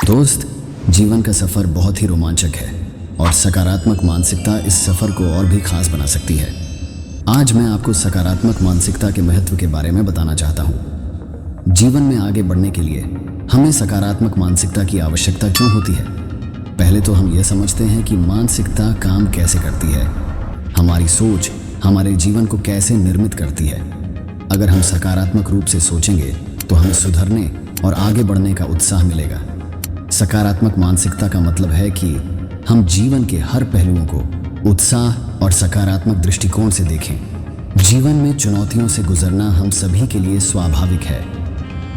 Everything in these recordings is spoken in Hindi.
दोस्त, जीवन का सफ़र बहुत ही रोमांचक है और सकारात्मक मानसिकता इस सफ़र को और भी खास बना सकती है। आज मैं आपको सकारात्मक मानसिकता के महत्व के बारे में बताना चाहता हूँ। जीवन में आगे बढ़ने के लिए हमें सकारात्मक मानसिकता की आवश्यकता क्यों होती है? पहले तो हम यह समझते हैं कि मानसिकता काम कैसे करती है। हमारी सोच हमारे जीवन को कैसे निर्मित करती है। अगर हम सकारात्मक रूप से सोचेंगे तो हमें सुधरने और आगे बढ़ने का उत्साह मिलेगा। सकारात्मक मानसिकता का मतलब है कि हम जीवन के हर पहलुओं को उत्साह और सकारात्मक दृष्टिकोण से देखें। जीवन में चुनौतियों से गुजरना हम सभी के लिए स्वाभाविक है,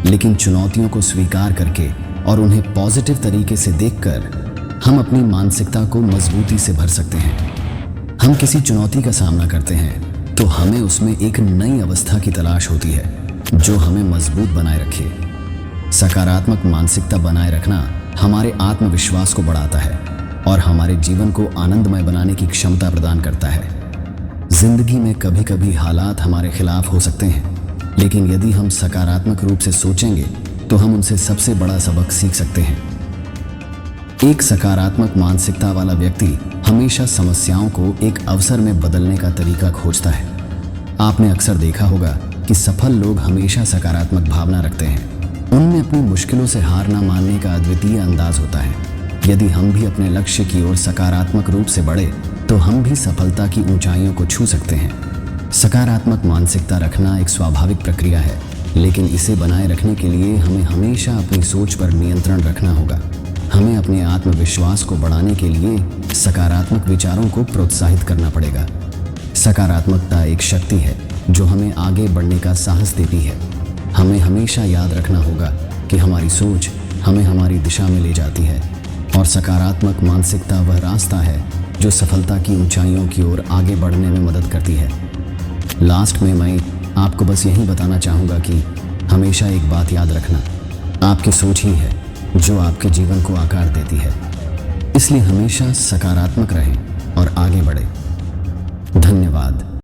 लेकिन चुनौतियों को स्वीकार करके और उन्हें पॉजिटिव तरीके से देखकर हम अपनी मानसिकता को मजबूती से भर सकते हैं। हम किसी चुनौती का सामना करते हैं तो हमें उसमें एक नई अवस्था की तलाश होती है जो हमें मजबूत बनाए रखे। सकारात्मक मानसिकता बनाए रखना हमारे आत्मविश्वास को बढ़ाता है और हमारे जीवन को आनंदमय बनाने की क्षमता प्रदान करता है। जिंदगी में कभी कभी हालात हमारे खिलाफ हो सकते हैं, लेकिन यदि हम सकारात्मक रूप से सोचेंगे तो हम उनसे सबसे बड़ा सबक सीख सकते हैं। एक सकारात्मक मानसिकता वाला व्यक्ति हमेशा समस्याओं को एक अवसर में बदलने का तरीका खोजता है। आपने अक्सर देखा होगा कि सफल लोग हमेशा सकारात्मक भावना रखते हैं। उनमें अपनी मुश्किलों से हार ना मानने का अद्वितीय अंदाज होता है। यदि हम भी अपने लक्ष्य की ओर सकारात्मक रूप से बढ़े तो हम भी सफलता की ऊंचाइयों को छू सकते हैं। सकारात्मक मानसिकता रखना एक स्वाभाविक प्रक्रिया है, लेकिन इसे बनाए रखने के लिए हमें हमेशा अपनी सोच पर नियंत्रण रखना होगा। हमें अपने आत्मविश्वास को बढ़ाने के लिए सकारात्मक विचारों को प्रोत्साहित करना पड़ेगा। सकारात्मकता एक शक्ति है जो हमें आगे बढ़ने का साहस देती है। हमें हमेशा याद रखना होगा कि हमारी सोच हमें हमारी दिशा में ले जाती है और सकारात्मक मानसिकता वह रास्ता है जो सफलता की ऊंचाइयों की ओर आगे बढ़ने में मदद करती है। लास्ट में मैं आपको बस यही बताना चाहूँगा कि हमेशा एक बात याद रखना, आपकी सोच ही है जो आपके जीवन को आकार देती है। इसलिए हमेशा सकारात्मक रहें और आगे बढ़ें। धन्यवाद।